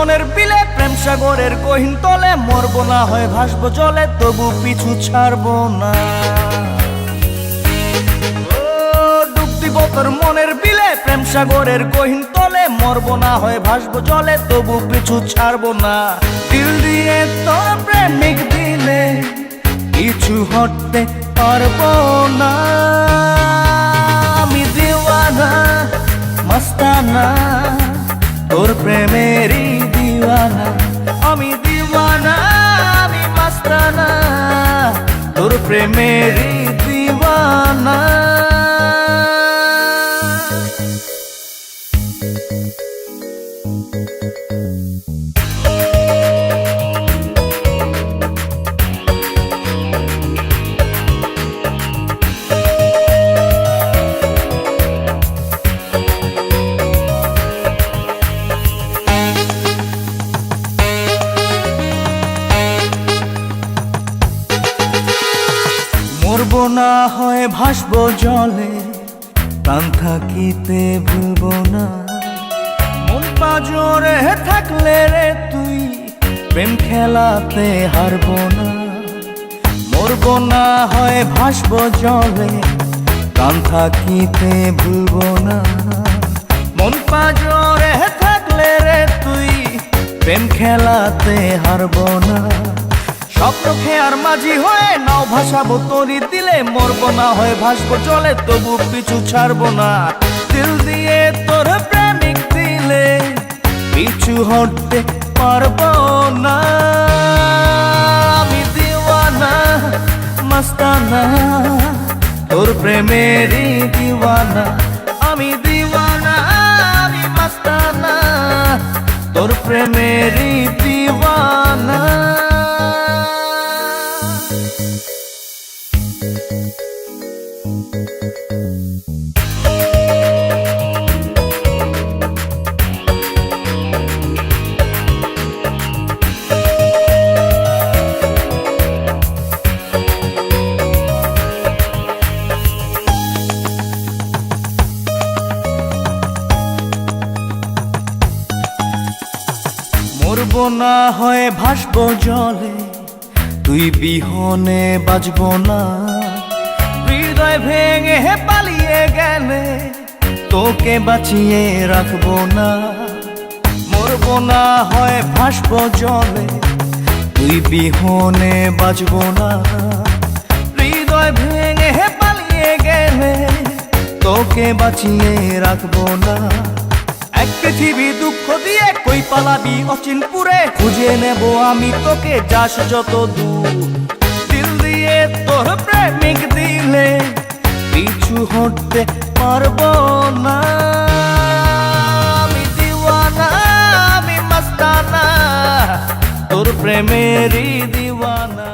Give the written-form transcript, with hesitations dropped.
মনের বিলে প্রেম সাগরের গহীন তলে মরবো না হয় ভাসবো জলে তবু পিছু ছাড়বো না। ডুব দিব তোর মনের বিলে প্রেম সাগরের গহীন তলে মরবো না হয় ভাসবো জলে তবু পিছু ছাড়বো না। দিল দিয়ে তোর প্রেমিক দিলে কিছু হটতে পারবো না। আমি দিওয়ানা মস্তানা তোর প্রেমেরই দিওয়ানা। আমি দিওয়ানা আমি মস্তানা তোর প্রেমেরই দিওয়ানা। মরবো না হয় ভাসবো জলে প্রাণ থাকিতে ভুলবো না। মন পাজরে থাকলে রে তুই প্রেম খেলাতে হারবো না। মরবো না হয় ভাসবো জলে প্রাণ থাকিতে ভুলবো না। মন পাজরে থাকলে রে তুই প্রেম খেলাতে হারবো না। স্বপ্ন খেয়ার মাঝি হয়ে নাও ভাসাবো তরি দিলে মরবো না হয় ভাসবো জলে তবু পিছু ছাড়বো না। দিল দিয়ে তোর প্রেমিক দিলে পিছু হটতে পারবো না। আমি দিওয়ানা মস্তানা তোর প্রেমেরই দিওয়ানা। আমি দিওয়ানা আমি মস্তানা তোর প্রেমেরই দিওয়ানা। মরবো না হয় ভাসবো জলে তুই বিহনে বাজবো না। হৃদয় ভেঙে পালিয়ে গেলে তোকে বাঁচিয়ে রাখবো না। মরবো না হয় ভাসবো জলে তুই বিহনে বাজবো না। হৃদয় ভেঙে পালিয়ে গেলে তোকে বাঁচিয়ে রাখবো না। এক পৃথিবী দুঃখ দিয়ে কই পালাবি অচিনপুরে খুঁজে নেব আমি তোকে যাস যত দূর। দিল দিয়ে তোর প্রেমিক দিলে পিছু হটতে পারবো না। আমি দিওয়ানা আমি মস্তানা তোর প্রেমেরই দিওয়ানা।